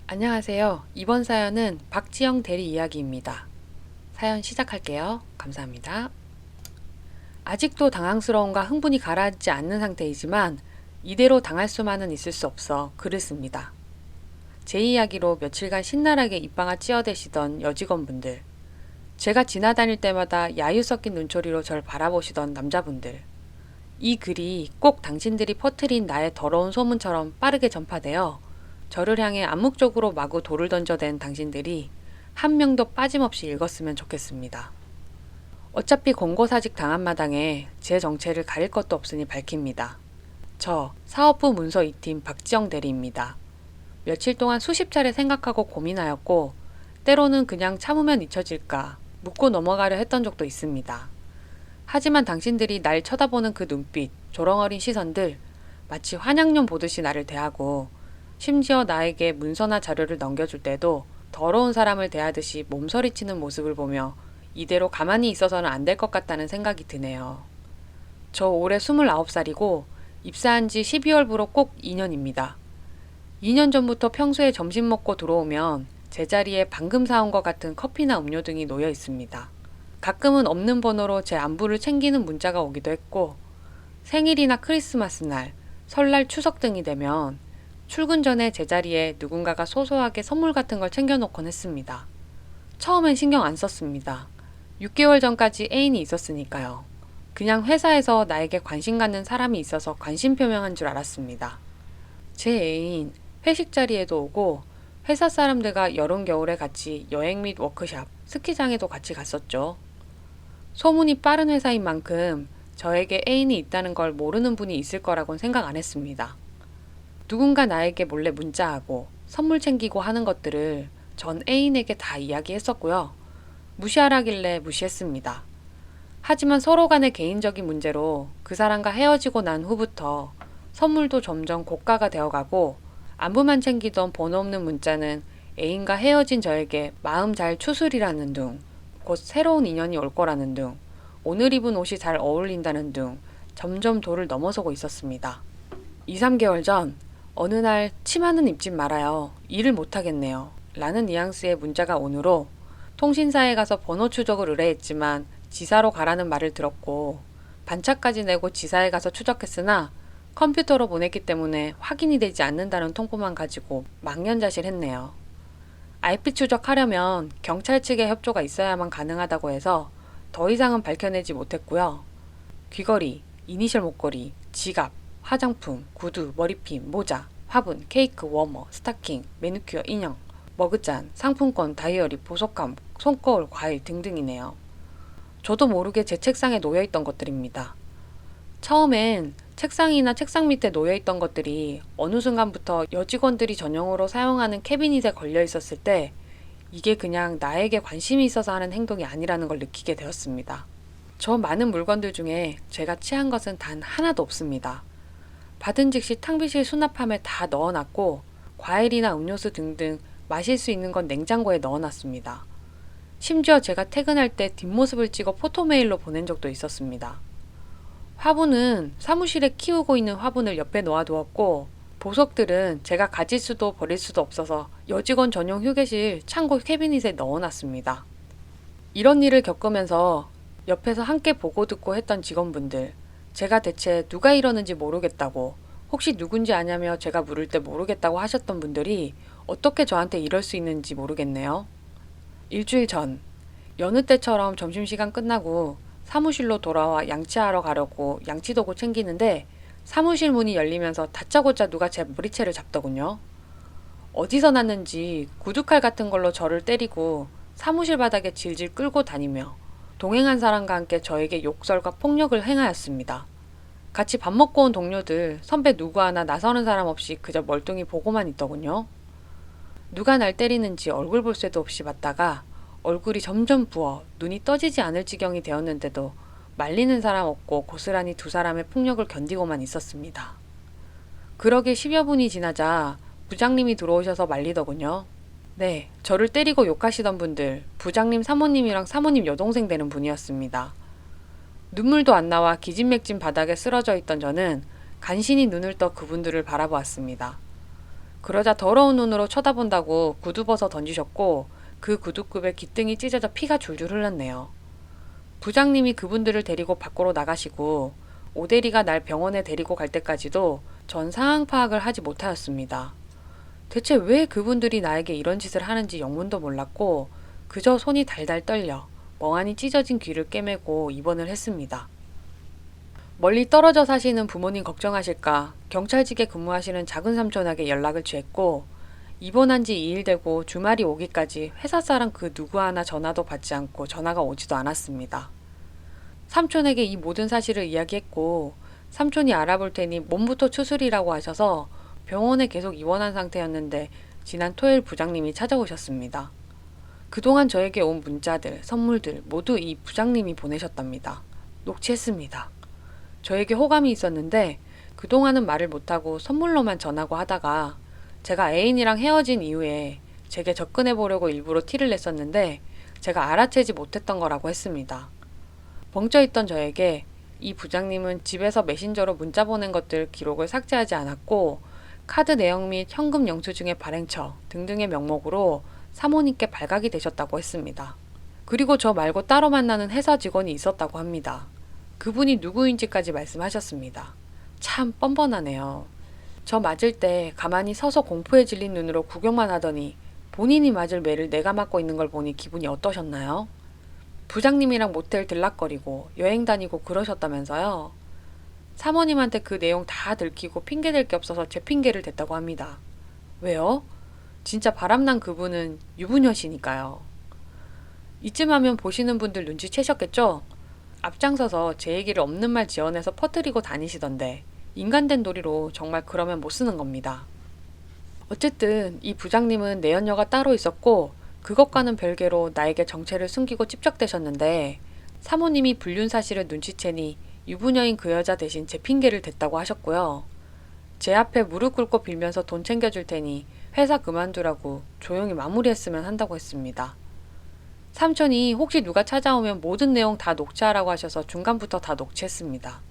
안녕하세요. 이번 사연은 박지영 대리 이야기입니다. 사연 시작할게요. 감사합니다. 아직도 당황스러움과 흥분이 가라앉지 않는 상태이지만 이대로 당할 수만은 있을 수 없어 글을 씁니다. 제 이야기로 며칠간 신나게 입방아 찌어대시던 여직원분들, 제가 지나다닐 때마다 야유 섞인 눈초리로 절 바라보시던 남자분들, 이 글이 꼭 당신들이 퍼뜨린 나의 더러운 소문처럼 빠르게 전파되어 저를 향해 암묵적으로 마구 돌을 던져댄 당신들이 한 명도 빠짐없이 읽었으면 좋겠습니다. 어차피 권고사직 당한 마당에 제 정체를 가릴 것도 없으니 밝힙니다. 저 사업부 문서 2팀 박지영 대리입니다. 며칠 동안 수십 차례 생각하고 고민하였고 때로는 그냥 참으면 잊혀질까 묻고 넘어가려 했던 적도 있습니다. 하지만 당신들이 날 쳐다보는 그 눈빛, 조렁어린 시선들, 마치 환양념 보듯이 나를 대하고 심지어 나에게 문서나 자료를 넘겨줄 때도 더러운 사람을 대하듯이 몸서리치는 모습을 보며 이대로 가만히 있어서는 안 될 것 같다는 생각이 드네요. 저 올해 29살이고 입사한 지 12월부로 꼭 2년입니다. 2년 전부터 평소에 점심 먹고 들어오면 제자리에 방금 사온 것 같은 커피나 음료 등이 놓여 있습니다. 가끔은 없는 번호로 제 안부를 챙기는 문자가 오기도 했고 생일이나 크리스마스 날, 설날, 추석 등이 되면 출근 전에 제자리에 누군가가 소소하게 선물 같은 걸 챙겨놓곤 했습니다. 처음엔 신경 안 썼습니다. 6개월 전까지 애인이 있었으니까요. 그냥 회사에서 나에게 관심 갖는 사람이 있어서 관심 표명한 줄 알았습니다. 제 애인 회식 자리에도 오고 회사 사람들과 여름 겨울에 같이 여행 및 워크샵, 스키장에도 같이 갔었죠. 소문이 빠른 회사인 만큼 저에게 애인이 있다는 걸 모르는 분이 있을 거라고는 생각 안 했습니다. 누군가 나에게 몰래 문자하고 선물 챙기고 하는 것들을 전 애인에게 다 이야기했었고요. 무시하라길래 무시했습니다. 하지만 서로 간의 개인적인 문제로 그 사람과 헤어지고 난 후부터 선물도 점점 고가가 되어가고 안부만 챙기던 번호 없는 문자는 애인과 헤어진 저에게 마음 잘 추스리라는 둥, 곧 새로운 인연이 올 거라는 둥, 오늘 입은 옷이 잘 어울린다는 둥 점점 도를 넘어서고 있었습니다. 2, 3개월 전 어느 날 치마는 입지 말아요. 일을 못하겠네요. 라는 뉘앙스의 문자가 오므로 통신사에 가서 번호 추적을 의뢰했지만 지사로 가라는 말을 들었고 반차까지 내고 지사에 가서 추적했으나 컴퓨터로 보냈기 때문에 확인이 되지 않는다는 통보만 가지고 망연자실했네요. IP 추적하려면 경찰 측의 협조가 있어야만 가능하다고 해서 더 이상은 밝혀내지 못했고요. 귀걸이, 이니셜 목걸이, 지갑, 화장품, 구두, 머리핀, 모자, 화분, 케이크, 워머, 스타킹, 매니큐어, 인형, 머그잔, 상품권, 다이어리, 보석감, 손거울, 과일 등등이네요. 저도 모르게 제 책상에 놓여있던 것들입니다. 처음엔 책상이나 책상 밑에 놓여있던 것들이 어느 순간부터 여직원들이 전용으로 사용하는 캐비닛에 걸려 있었을 때 이게 그냥 나에게 관심이 있어서 하는 행동이 아니라는 걸 느끼게 되었습니다. 저 많은 물건들 중에 제가 취한 것은 단 하나도 없습니다. 받은 즉시 탕비실 수납함에 다 넣어놨고 과일이나 음료수 등등 마실 수 있는 건 냉장고에 넣어놨습니다. 심지어 제가 퇴근할 때 뒷모습을 찍어 포토메일로 보낸 적도 있었습니다. 화분은 사무실에 키우고 있는 화분을 옆에 놓아두었고 보석들은 제가 가질 수도 버릴 수도 없어서 여직원 전용 휴게실 창고 캐비닛에 넣어놨습니다. 이런 일을 겪으면서 옆에서 함께 보고 듣고 했던 직원분들, 제가 대체 누가 이러는지 모르겠다고, 혹시 누군지 아냐며 제가 물을 때 모르겠다고 하셨던 분들이 어떻게 저한테 이럴 수 있는지 모르겠네요. 일주일 전, 여느 때처럼 점심시간 끝나고 사무실로 돌아와 양치하러 가려고 양치도구 챙기는데 사무실 문이 열리면서 다짜고짜 누가 제 머리채를 잡더군요. 어디서 났는지 구두칼 같은 걸로 저를 때리고 사무실 바닥에 질질 끌고 다니며 동행한 사람과 함께 저에게 욕설과 폭력을 행하였습니다. 같이 밥 먹고 온 동료들, 선배 누구 하나 나서는 사람 없이 그저 멀뚱히 보고만 있더군요. 누가 날 때리는지 얼굴 볼 새도 없이 봤다가 얼굴이 점점 부어 눈이 떠지지 않을 지경이 되었는데도 말리는 사람 없고 고스란히 두 사람의 폭력을 견디고만 있었습니다. 그러게 10여 분이 지나자 부장님이 들어오셔서 말리더군요. 네, 저를 때리고 욕하시던 분들, 부장님 사모님이랑 사모님 여동생 되는 분이었습니다. 눈물도 안 나와 기진맥진 바닥에 쓰러져 있던 저는 간신히 눈을 떠 그분들을 바라보았습니다. 그러자 더러운 눈으로 쳐다본다고 구두 벗어 던지셨고 그 구두급에 기등이 찢어져 피가 줄줄 흘렀네요. 부장님이 그분들을 데리고 밖으로 나가시고 오대리가 날 병원에 데리고 갈 때까지도 전 상황 파악을 하지 못하였습니다. 대체 왜 그분들이 나에게 이런 짓을 하는지 영문도 몰랐고 그저 손이 달달 떨려 멍하니 찢어진 귀를 꿰매고 입원을 했습니다. 멀리 떨어져 사시는 부모님 걱정하실까 경찰직에 근무하시는 작은 삼촌에게 연락을 취했고 입원한 지 2일 되고 주말이 오기까지 회사 사람 그 누구 하나 전화도 받지 않고 전화가 오지도 않았습니다. 삼촌에게 이 모든 사실을 이야기했고 삼촌이 알아볼 테니 몸부터 추스리라고 하셔서 병원에 계속 입원한 상태였는데 지난 토요일 부장님이 찾아오셨습니다. 그동안 저에게 온 문자들, 선물들 모두 이 부장님이 보내셨답니다. 녹취했습니다. 저에게 호감이 있었는데 그동안은 말을 못하고 선물로만 전하고 하다가 제가 애인이랑 헤어진 이후에 제게 접근해 보려고 일부러 티를 냈었는데 제가 알아채지 못했던 거라고 했습니다. 벙쪄있던 저에게 이 부장님은 집에서 메신저로 문자 보낸 것들 기록을 삭제하지 않았고 카드 내역 및 현금 영수증의 발행처 등등의 명목으로 사모님께 발각이 되셨다고 했습니다. 그리고 저 말고 따로 만나는 회사 직원이 있었다고 합니다. 그분이 누구인지까지 말씀하셨습니다. 참 뻔뻔하네요. 저 맞을 때 가만히 서서 공포에 질린 눈으로 구경만 하더니 본인이 맞을 매를 내가 맞고 있는 걸 보니 기분이 어떠셨나요? 부장님이랑 모텔 들락거리고 여행 다니고 그러셨다면서요? 사모님한테 그 내용 다 들키고 핑계댈 게 없어서 제 핑계를 댔다고 합니다. 왜요? 진짜 바람난 그분은 유부녀시니까요. 이쯤 하면 보시는 분들 눈치채셨겠죠? 앞장서서 제 얘기를 없는 말 지어내서 퍼뜨리고 다니시던데 인간된 도리로 정말 그러면 못 쓰는 겁니다. 어쨌든 이 부장님은 내연녀가 따로 있었고 그것과는 별개로 나에게 정체를 숨기고 찝적대셨는데 사모님이 불륜 사실을 눈치채니 유부녀인 그 여자 대신 제 핑계를 댔다고 하셨고요. 제 앞에 무릎 꿇고 빌면서 돈 챙겨줄 테니 회사 그만두라고 조용히 마무리했으면 한다고 했습니다. 삼촌이 혹시 누가 찾아오면 모든 내용 다 녹취하라고 하셔서 중간부터 다 녹취했습니다.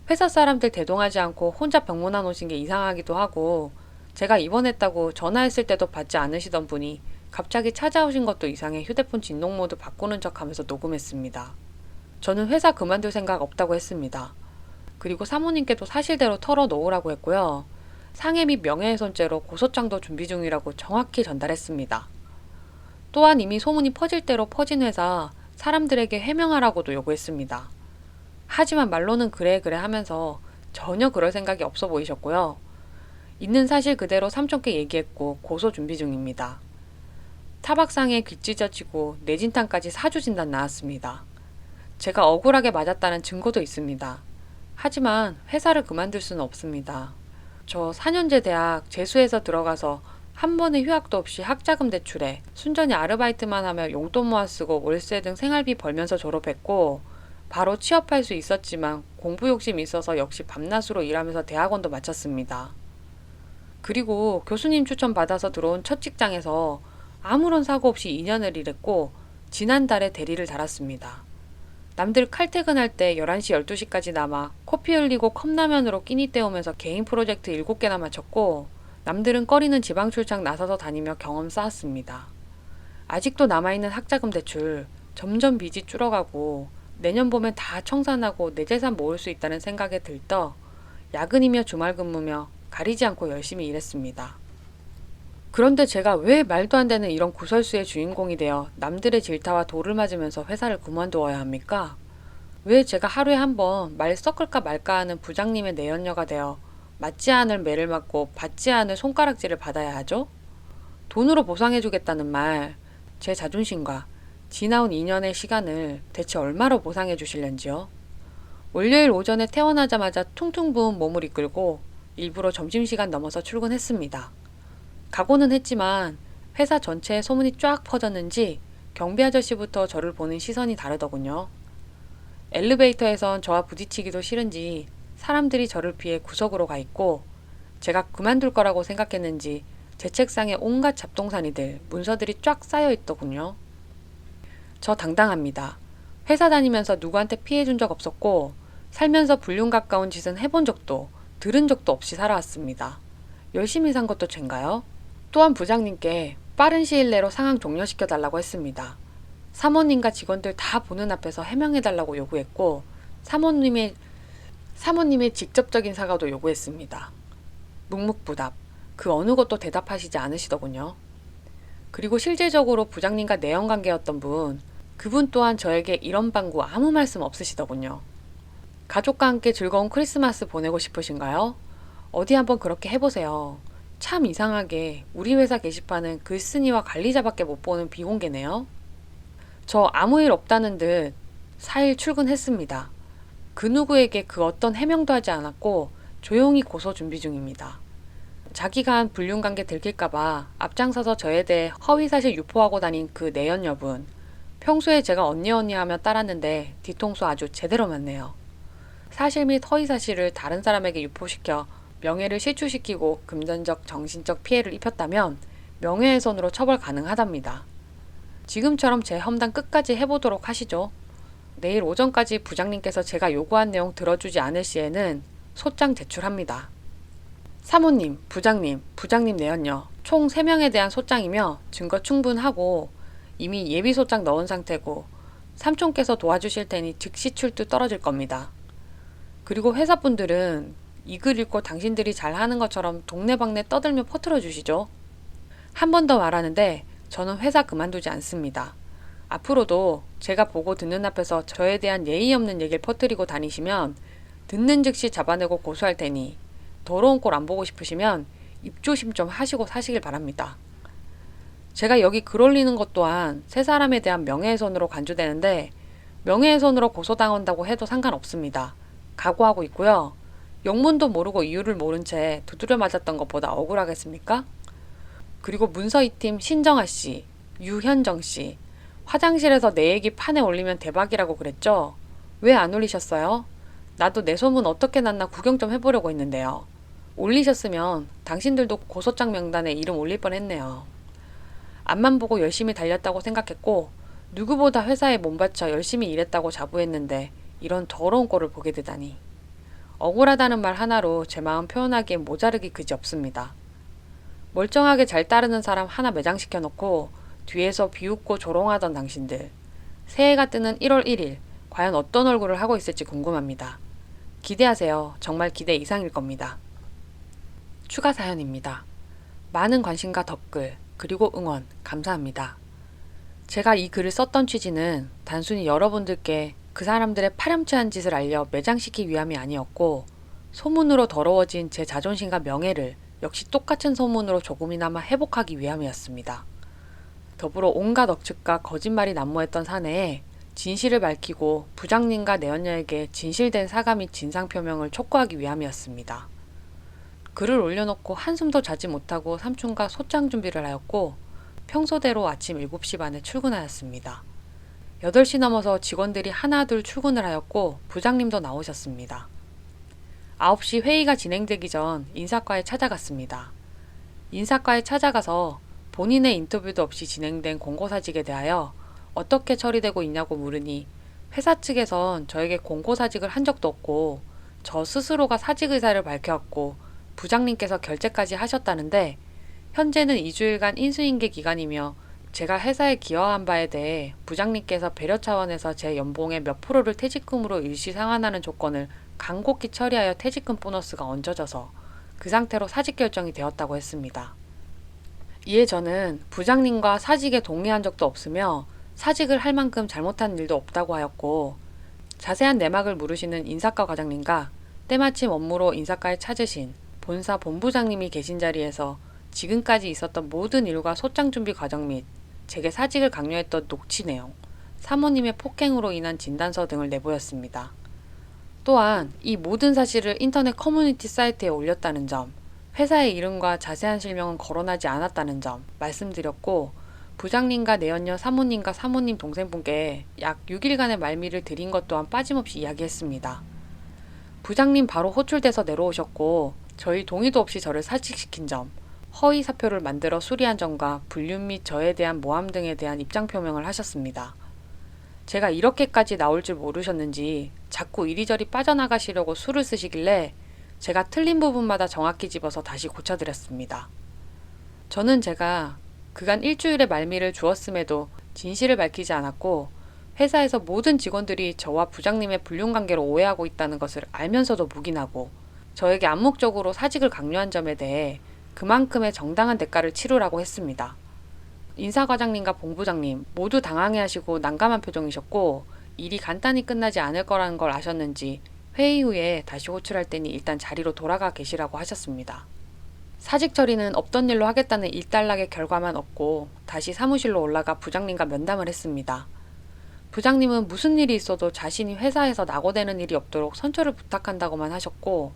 회사 사람들 대동하지 않고 혼자 병문안 오신 게 이상하기도 하고 제가 입원했다고 전화했을 때도 받지 않으시던 분이 갑자기 찾아오신 것도 이상해 휴대폰 진동 모드 바꾸는 척 하면서 녹음했습니다. 저는 회사 그만둘 생각 없다고 했습니다. 그리고 사모님께도 사실대로 털어놓으라고 했고요. 상해 및 명예훼손죄로 고소장도 준비 중이라고 정확히 전달했습니다. 또한 이미 소문이 퍼질 대로 퍼진 회사 사람들에게 해명하라고도 요구했습니다. 하지만 말로는 그래 하면서 전혀 그럴 생각이 없어 보이셨고요. 있는 사실 그대로 삼촌께 얘기했고 고소 준비 중입니다. 타박상에 귀 찢어지고 뇌진탕까지 사주 진단 나왔습니다. 제가 억울하게 맞았다는 증거도 있습니다. 하지만 회사를 그만둘 수는 없습니다. 저 4년제 대학 재수해서 들어가서 한 번의 휴학도 없이 학자금 대출에 순전히 아르바이트만 하며 용돈 모아 쓰고 월세 등 생활비 벌면서 졸업했고 바로 취업할 수 있었지만 공부 욕심이 있어서 역시 밤낮으로 일하면서 대학원도 마쳤습니다. 그리고 교수님 추천 받아서 들어온 첫 직장에서 아무런 사고 없이 2년을 일했고 지난달에 대리를 달았습니다. 남들 칼퇴근할 때 11시 12시까지 남아 커피 흘리고 컵라면으로 끼니 때우면서 개인 프로젝트 7개나 마쳤고 남들은 꺼리는 지방 출장 나서서 다니며 경험 쌓았습니다. 아직도 남아있는 학자금 대출 점점 빚이 줄어가고 내년 봄엔 다 청산하고 내 재산 모을 수 있다는 생각에 들떠 야근이며 주말 근무며 가리지 않고 열심히 일했습니다. 그런데 제가 왜 말도 안 되는 이런 구설수의 주인공이 되어 남들의 질타와 돌을 맞으면서 회사를 그만두어야 합니까? 왜 제가 하루에 한 번 말 섞을까 말까 하는 부장님의 내연녀가 되어 맞지 않을 매를 맞고 받지 않을 손가락질을 받아야 하죠? 돈으로 보상해주겠다는 말, 제 자존심과 지나온 2년의 시간을 대체 얼마로 보상해 주실런지요? 월요일 오전에 퇴원하자마자 퉁퉁 부은 몸을 이끌고 일부러 점심시간 넘어서 출근했습니다. 각오는 했지만 회사 전체에 소문이 쫙 퍼졌는지 경비 아저씨부터 저를 보는 시선이 다르더군요. 엘리베이터에선 저와 부딪히기도 싫은지 사람들이 저를 피해 구석으로 가 있고 제가 그만둘 거라고 생각했는지 제 책상에 온갖 잡동사니들, 문서들이 쫙 쌓여 있더군요. 저 당당합니다. 회사 다니면서 누구한테 피해준 적 없었고 살면서 불륜 가까운 짓은 해본 적도 들은 적도 없이 살아왔습니다. 열심히 산 것도 죄인가요? 또한 부장님께 빠른 시일 내로 상황 종료시켜달라고 했습니다. 사모님과 직원들 다 보는 앞에서 해명해달라고 요구했고 사모님의 직접적인 사과도 요구했습니다. 묵묵부답. 그 어느 것도 대답하시지 않으시더군요. 그리고 실질적으로 부장님과 내연관계였던 그분 또한 저에게 이런 방구 아무 말씀 없으시더군요. 가족과 함께 즐거운 크리스마스 보내고 싶으신가요? 어디 한번 그렇게 해보세요. 참 이상하게 우리 회사 게시판은 글쓴이와 관리자밖에 못 보는 비공개네요. 저 아무 일 없다는 듯 4일 출근했습니다. 그 누구에게 그 어떤 해명도 하지 않았고 조용히 고소 준비 중입니다. 자기가 한 불륜관계 들킬까봐 앞장서서 저에 대해 허위사실 유포하고 다닌 그 내연 여분. 평소에 제가 언니 하며 따랐는데 뒤통수 아주 제대로 맞네요. 사실 및 허위사실을 다른 사람에게 유포시켜 명예를 실추시키고 금전적, 정신적 피해를 입혔다면 명예훼손으로 처벌 가능하답니다. 지금처럼 제 험담 끝까지 해보도록 하시죠. 내일 오전까지 부장님께서 제가 요구한 내용 들어주지 않을 시에는 소장 제출합니다. 사모님, 부장님 내연녀 총 3명에 대한 소장이며 증거 충분하고 이미 예비 소장 넣은 상태고 삼촌께서 도와주실 테니 즉시 출두 떨어질 겁니다. 그리고 회사분들은 이 글 읽고 당신들이 잘하는 것처럼 동네방네 떠들며 퍼뜨려 주시죠. 한 번 더 말하는데 저는 회사 그만두지 않습니다. 앞으로도 제가 보고 듣는 앞에서 저에 대한 예의 없는 얘기를 퍼뜨리고 다니시면 듣는 즉시 잡아내고 고소할 테니 더러운 꼴 안 보고 싶으시면 입조심 좀 하시고 사시길 바랍니다. 제가 여기 글 올리는 것 또한 세 사람에 대한 명예훼손으로 간주되는데 명예훼손으로 고소당한다고 해도 상관없습니다. 각오하고 있고요. 영문도 모르고 이유를 모른 채 두드려 맞았던 것보다 억울하겠습니까? 그리고 문서 2팀 신정아 씨, 유현정 씨, 화장실에서 내 얘기 판에 올리면 대박이라고 그랬죠? 왜 안 올리셨어요? 나도 내 소문 어떻게 났나 구경 좀 해보려고 했는데요. 올리셨으면 당신들도 고소장 명단에 이름 올릴 뻔했네요. 앞만 보고 열심히 달렸다고 생각했고 누구보다 회사에 몸바쳐 열심히 일했다고 자부했는데 이런 더러운 꼴을 보게 되다니. 억울하다는 말 하나로 제 마음 표현하기엔 모자르기 그지없습니다. 멀쩡하게 잘 따르는 사람 하나 매장시켜 놓고 뒤에서 비웃고 조롱하던 당신들. 새해가 뜨는 1월 1일 과연 어떤 얼굴을 하고 있을지 궁금합니다. 기대하세요. 정말 기대 이상일 겁니다. 추가 사연입니다. 많은 관심과 댓글 그리고 응원 감사합니다. 제가 이 글을 썼던 취지는 단순히 여러분들께 그 사람들의 파렴치한 짓을 알려 매장시키기 위함이 아니었고 소문으로 더러워진 제 자존심과 명예를 역시 똑같은 소문으로 조금이나마 회복하기 위함이었습니다. 더불어 온갖 억측과 거짓말이 난무했던 사내에 진실을 밝히고 부장님과 내연녀에게 진실된 사과 및 진상표명을 촉구하기 위함이었습니다. 글을 올려놓고 한숨도 자지 못하고 삼촌과 소장 준비를 하였고 평소대로 아침 7시 반에 출근하였습니다. 8시 넘어서 직원들이 하나둘 출근을 하였고 부장님도 나오셨습니다. 9시 회의가 진행되기 전 인사과에 찾아갔습니다. 인사과에 찾아가서 본인의 인터뷰도 없이 진행된 공고사직에 대하여 어떻게 처리되고 있냐고 물으니 회사 측에선 저에게 공고사직을 한 적도 없고 저 스스로가 사직 의사를 밝혀왔고 부장님께서 결재까지 하셨다는데 현재는 2주일간 인수인계 기간이며 제가 회사에 기여한 바에 대해 부장님께서 배려 차원에서 제 연봉의 몇 프로를 퇴직금으로 일시 상환하는 조건을 간곡히 처리하여 퇴직금 보너스가 얹어져서 그 상태로 사직 결정이 되었다고 했습니다. 이에 저는 부장님과 사직에 동의한 적도 없으며 사직을 할 만큼 잘못한 일도 없다고 하였고 자세한 내막을 물으시는 인사과 과장님과 때마침 업무로 인사과에 찾으신 본사 본부장님이 계신 자리에서 지금까지 있었던 모든 일과 소장 준비 과정 및 제게 사직을 강요했던 녹취 내용, 사모님의 폭행으로 인한 진단서 등을 내보였습니다. 또한 이 모든 사실을 인터넷 커뮤니티 사이트에 올렸다는 점, 회사의 이름과 자세한 실명은 거론하지 않았다는 점 말씀드렸고 부장님과 내연녀 사모님과 사모님 동생분께 약 6일간의 말미를 드린 것 또한 빠짐없이 이야기했습니다. 부장님 바로 호출돼서 내려오셨고 저희 동의도 없이 저를 사직시킨 점, 허위 사표를 만들어 수리한 점과 불륜 및 저에 대한 모함 등에 대한 입장 표명을 하셨습니다. 제가 이렇게까지 나올 줄 모르셨는지 자꾸 이리저리 빠져나가시려고 수를 쓰시길래 제가 틀린 부분마다 정확히 집어서 다시 고쳐드렸습니다. 저는 제가 그간 일주일의 말미를 주었음에도 진실을 밝히지 않았고 회사에서 모든 직원들이 저와 부장님의 불륜관계로 오해하고 있다는 것을 알면서도 묵인하고 저에게 암묵적으로 사직을 강요한 점에 대해 그만큼의 정당한 대가를 치르라고 했습니다. 인사과장님과 본부장님 모두 당황해하시고 난감한 표정이셨고 일이 간단히 끝나지 않을 거라는 걸 아셨는지 회의 후에 다시 호출할 테니 일단 자리로 돌아가 계시라고 하셨습니다. 사직 처리는 없던 일로 하겠다는 일단락의 결과만 얻고 다시 사무실로 올라가 부장님과 면담을 했습니다. 부장님은 무슨 일이 있어도 자신이 회사에서 낙오되는 일이 없도록 선처를 부탁한다고만 하셨고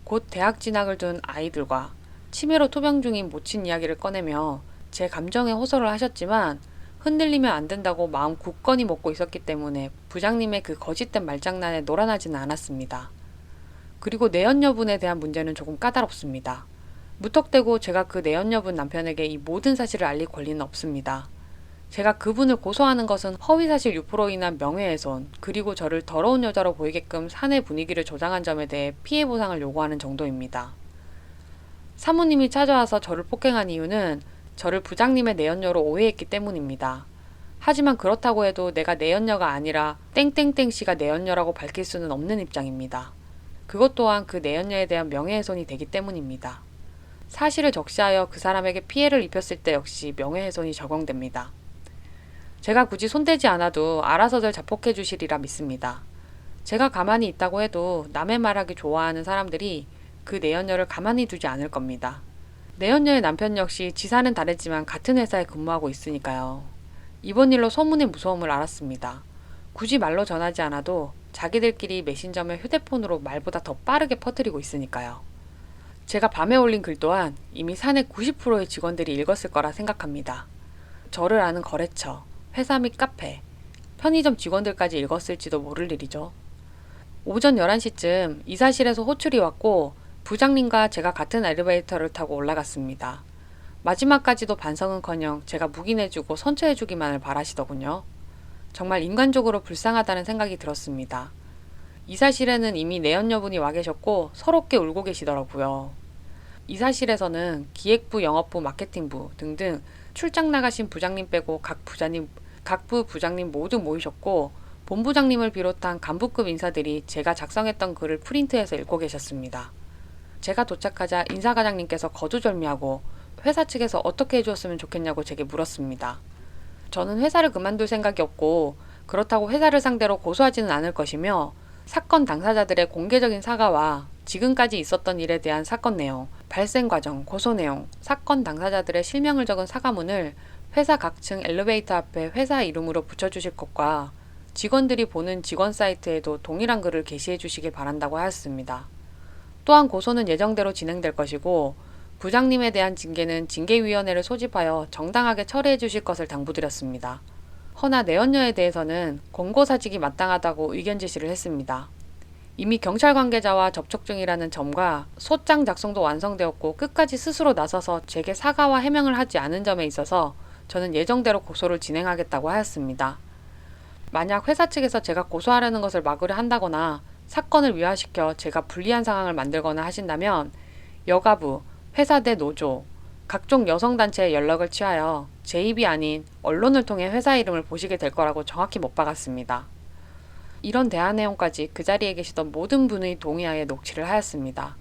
곧 대학 진학을 둔 아이들과 치매로 투병 중인 모친 이야기를 꺼내며 제 감정에 호소를 하셨지만 흔들리면 안 된다고 마음 굳건히 먹고 있었기 때문에 부장님의 그 거짓된 말장난에 놀아나지는 않았습니다. 그리고 내연녀분에 대한 문제는 조금 까다롭습니다. 무턱대고 제가 그 내연녀분 남편에게 이 모든 사실을 알릴 권리는 없습니다. 제가 그분을 고소하는 것은 허위사실 유포로 인한 명예훼손 그리고 저를 더러운 여자로 보이게끔 사내 분위기를 조장한 점에 대해 피해 보상을 요구하는 정도입니다. 사모님이 찾아와서 저를 폭행한 이유는 저를 부장님의 내연녀로 오해했기 때문입니다. 하지만 그렇다고 해도 내가 내연녀가 아니라 땡땡땡 씨가 내연녀라고 밝힐 수는 없는 입장입니다. 그것 또한 그 내연녀에 대한 명예훼손이 되기 때문입니다. 사실을 적시하여 그 사람에게 피해를 입혔을 때 역시 명예훼손이 적용됩니다. 제가 굳이 손대지 않아도 알아서들 자폭해 주시리라 믿습니다. 제가 가만히 있다고 해도 남의 말하기 좋아하는 사람들이 그 내연녀를 가만히 두지 않을 겁니다. 내연녀의 남편 역시 지사는 다르지만 같은 회사에 근무하고 있으니까요. 이번 일로 소문의 무서움을 알았습니다. 굳이 말로 전하지 않아도 자기들끼리 메신저며 휴대폰으로 말보다 더 빠르게 퍼뜨리고 있으니까요. 제가 밤에 올린 글 또한 이미 사내 90%의 직원들이 읽었을 거라 생각합니다. 저를 아는 거래처, 회사 및 카페, 편의점 직원들까지 읽었을지도 모를 일이죠. 오전 11시쯤 이사실에서 호출이 왔고 부장님과 제가 같은 엘리베이터를 타고 올라갔습니다. 마지막까지도 반성은커녕 제가 묵인해주고 선처해주기만을 바라시더군요. 정말 인간적으로 불쌍하다는 생각이 들었습니다. 이사실에는 이미 내연녀분이 와 계셨고 서럽게 울고 계시더라고요. 이사실에서는 기획부, 영업부, 마케팅부 등등 출장 나가신 부장님 빼고 각 부 부장님 모두 모이셨고 본부장님을 비롯한 간부급 인사들이 제가 작성했던 글을 프린트해서 읽고 계셨습니다. 제가 도착하자 인사과장님께서 거두절미하고 회사 측에서 어떻게 해주었으면 좋겠냐고 제게 물었습니다. 저는 회사를 그만둘 생각이 없고 그렇다고 회사를 상대로 고소하지는 않을 것이며 사건 당사자들의 공개적인 사과와 지금까지 있었던 일에 대한 사건 내용, 발생 과정, 고소 내용, 사건 당사자들의 실명을 적은 사과문을 회사 각층 엘리베이터 앞에 회사 이름으로 붙여주실 것과 직원들이 보는 직원 사이트에도 동일한 글을 게시해 주시길 바란다고 하였습니다. 또한 고소는 예정대로 진행될 것이고 부장님에 대한 징계는 징계위원회를 소집하여 정당하게 처리해 주실 것을 당부드렸습니다. 허나 내연녀에 대해서는 권고사직이 마땅하다고 의견 제시를 했습니다. 이미 경찰 관계자와 접촉 중이라는 점과 소장 작성도 완성되었고 끝까지 스스로 나서서 제게 사과와 해명을 하지 않은 점에 있어서 저는 예정대로 고소를 진행하겠다고 하였습니다. 만약 회사 측에서 제가 고소하려는 것을 막으려 한다거나 사건을 위화시켜 제가 불리한 상황을 만들거나 하신다면 여가부, 회사 내 노조, 각종 여성단체에 연락을 취하여 제 입이 아닌 언론을 통해 회사 이름을 보시게 될 거라고 정확히 못 박았습니다. 이런 대화 내용까지 그 자리에 계시던 모든 분의 동의하에 녹취를 하였습니다.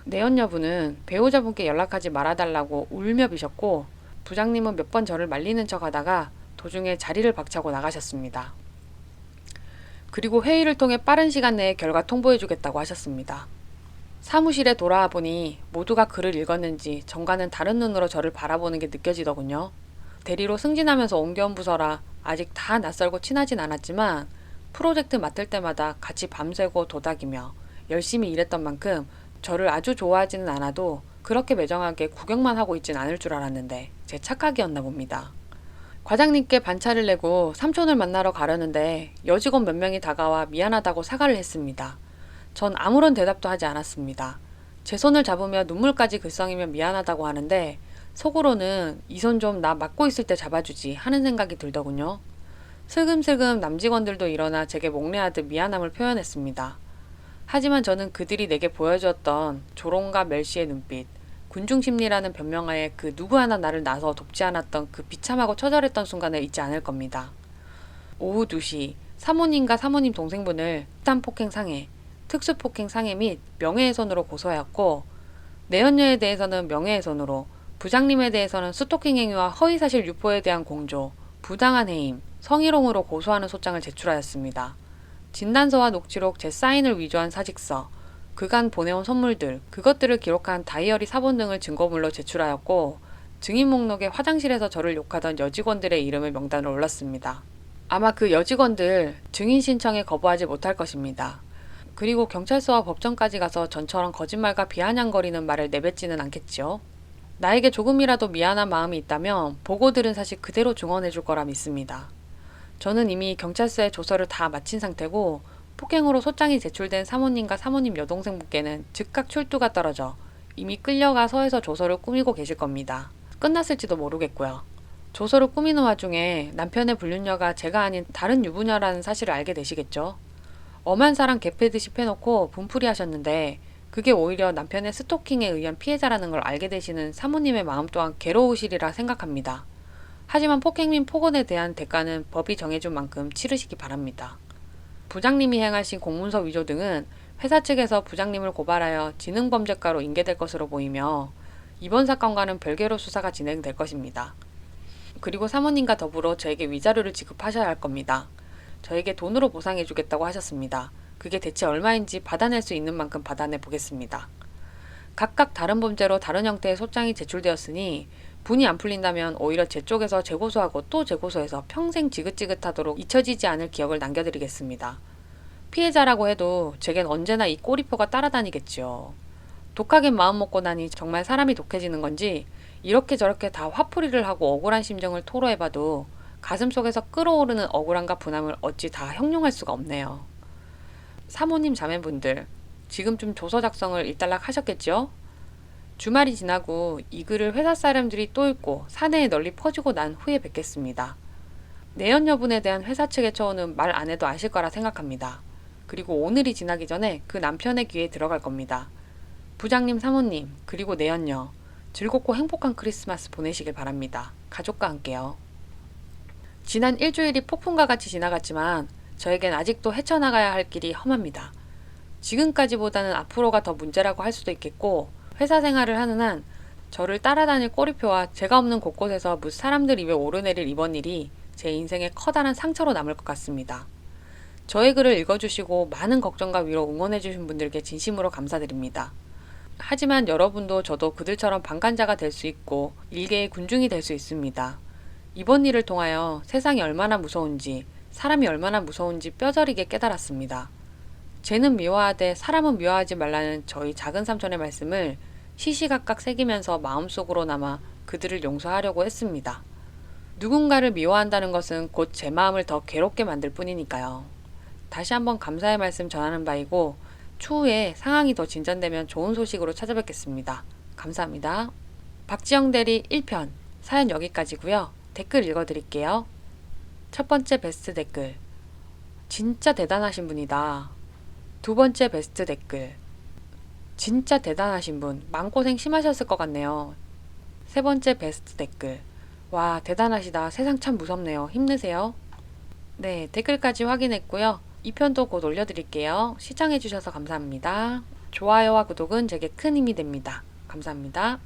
내연녀분은 배우자분께 연락하지 말아달라고 울며 비셨고 부장님은 몇 번 저를 말리는 척 하다가 도중에 자리를 박차고 나가셨습니다. 그리고 회의를 통해 빠른 시간 내에 결과 통보해주겠다고 하셨습니다. 사무실에 돌아와 보니 모두가 글을 읽었는지 정과는 다른 눈으로 저를 바라보는 게 느껴지더군요. 대리로 승진하면서 옮겨온 부서라 아직 다 낯설고 친하진 않았지만 프로젝트 맡을 때마다 같이 밤새고 도닥이며 열심히 일했던 만큼 저를 아주 좋아하지는 않아도 그렇게 매정하게 구경만 하고 있진 않을 줄 알았는데 제 착각이었나 봅니다. 과장님께 반차를 내고 삼촌을 만나러 가려는데 여직원 몇 명이 다가와 미안하다고 사과를 했습니다. 전 아무런 대답도 하지 않았습니다. 제 손을 잡으며 눈물까지 글썽이며 미안하다고 하는데 속으로는 이 손 좀 나 맡고 있을 때 잡아주지 하는 생각이 들더군요. 슬금슬금 남직원들도 일어나 제게 목례하듯 미안함을 표현했습니다. 하지만 저는 그들이 내게 보여주었던 조롱과 멸시의 눈빛, 군중심리라는 변명하에 그 누구 하나 나를 나서 돕지 않았던 그 비참하고 처절했던 순간을 잊지 않을 겁니다. 오후 2시 사모님과 사모님 동생분을 집단폭행 상해, 특수폭행 상해 및 명예훼손으로 고소하였고, 내연녀에 대해서는 명예훼손으로, 부장님에 대해서는 스토킹 행위와 허위사실 유포에 대한 공조, 부당한 해임, 성희롱으로 고소하는 소장을 제출하였습니다. 진단서와 녹취록, 제 사인을 위조한 사직서, 그간 보내온 선물들, 그것들을 기록한 다이어리 사본 등을 증거물로 제출하였고, 증인 목록에 화장실에서 저를 욕하던 여직원들의 이름을 명단을 올렸습니다. 아마 그 여직원들 증인 신청에 거부하지 못할 것입니다. 그리고 경찰서와 법정까지 가서 전처럼 거짓말과 비아냥거리는 말을 내뱉지는 않겠지요. 나에게 조금이라도 미안한 마음이 있다면 보고 들은 사실 그대로 증언해 줄 거라 믿습니다. 저는 이미 경찰서에 조서를 다 마친 상태고, 폭행으로 소장이 제출된 사모님과 사모님 여동생분께는 즉각 출두가 떨어져 이미 끌려가 서에서 조서를 꾸미고 계실 겁니다. 끝났을지도 모르겠고요. 조서를 꾸미는 와중에 남편의 불륜녀가 제가 아닌 다른 유부녀라는 사실을 알게 되시겠죠. 엄한 사랑 개패듯이 패놓고 분풀이 하셨는데 그게 오히려 남편의 스토킹에 의한 피해자라는 걸 알게 되시는 사모님의 마음 또한 괴로우시리라 생각합니다. 하지만 폭행 및 폭언에 대한 대가는 법이 정해준 만큼 치르시기 바랍니다. 부장님이 행하신 공문서 위조 등은 회사 측에서 부장님을 고발하여 지능범죄과로 인계될 것으로 보이며, 이번 사건과는 별개로 수사가 진행될 것입니다. 그리고 사모님과 더불어 저에게 위자료를 지급하셔야 할 겁니다. 저에게 돈으로 보상해주겠다고 하셨습니다. 그게 대체 얼마인지 받아낼 수 있는 만큼 받아내 보겠습니다. 각각 다른 범죄로 다른 형태의 소장이 제출되었으니 분이 안 풀린다면 오히려 제 쪽에서 재고소하고 또 재고소해서 평생 지긋지긋하도록 잊혀지지 않을 기억을 남겨드리겠습니다. 피해자라고 해도 제겐 언제나 이 꼬리표가 따라다니겠지요. 독하게 마음 먹고 나니 정말 사람이 독해지는 건지 이렇게 저렇게 다 화풀이를 하고 억울한 심정을 토로해봐도 가슴속에서 끓어오르는 억울함과 분함을 어찌 다 형용할 수가 없네요. 사모님 자매분들, 지금쯤 조서 작성을 일단락 하셨겠죠? 주말이 지나고 이 글을 회사 사람들이 또 읽고 사내에 널리 퍼지고 난 후에 뵙겠습니다. 내연녀분에 대한 회사 측의 처우는 말 안 해도 아실 거라 생각합니다. 그리고 오늘이 지나기 전에 그 남편의 귀에 들어갈 겁니다. 부장님, 사모님, 그리고 내연녀, 즐겁고 행복한 크리스마스 보내시길 바랍니다. 가족과 함께요. 지난 일주일이 폭풍과 같이 지나갔지만 저에겐 아직도 헤쳐나가야 할 길이 험합니다. 지금까지보다는 앞으로가 더 문제라고 할 수도 있겠고, 회사 생활을 하는 한 저를 따라다닐 꼬리표와 제가 없는 곳곳에서 무 사람들 입에 오르내릴 이번 일이 제 인생의 커다란 상처로 남을 것 같습니다. 저의 글을 읽어주시고 많은 걱정과 위로 응원해주신 분들께 진심으로 감사드립니다. 하지만 여러분도 저도 그들처럼 방관자가 될 수 있고 일개의 군중이 될 수 있습니다. 이번 일을 통하여 세상이 얼마나 무서운지, 사람이 얼마나 무서운지 뼈저리게 깨달았습니다. 쟤는 미워하되 사람은 미워하지 말라는 저희 작은 삼촌의 말씀을 시시각각 새기면서 마음속으로 남아 그들을 용서하려고 했습니다. 누군가를 미워한다는 것은 곧 제 마음을 더 괴롭게 만들 뿐이니까요. 다시 한번 감사의 말씀 전하는 바이고, 추후에 상황이 더 진전되면 좋은 소식으로 찾아뵙겠습니다. 감사합니다. 박지영 대리 1편 사연 여기까지고요. 댓글 읽어드릴게요. 첫 번째 베스트 댓글, 진짜 대단하신 분이다. 두 번째 베스트 댓글, 진짜 대단하신 분, 마음고생 심하셨을 것 같네요. 세 번째 베스트 댓글, 와 대단하시다. 세상 참 무섭네요. 힘내세요. 네, 댓글까지 확인했고요. 2편도 곧 올려드릴게요. 시청해주셔서 감사합니다. 좋아요와 구독은 제게 큰 힘이 됩니다. 감사합니다.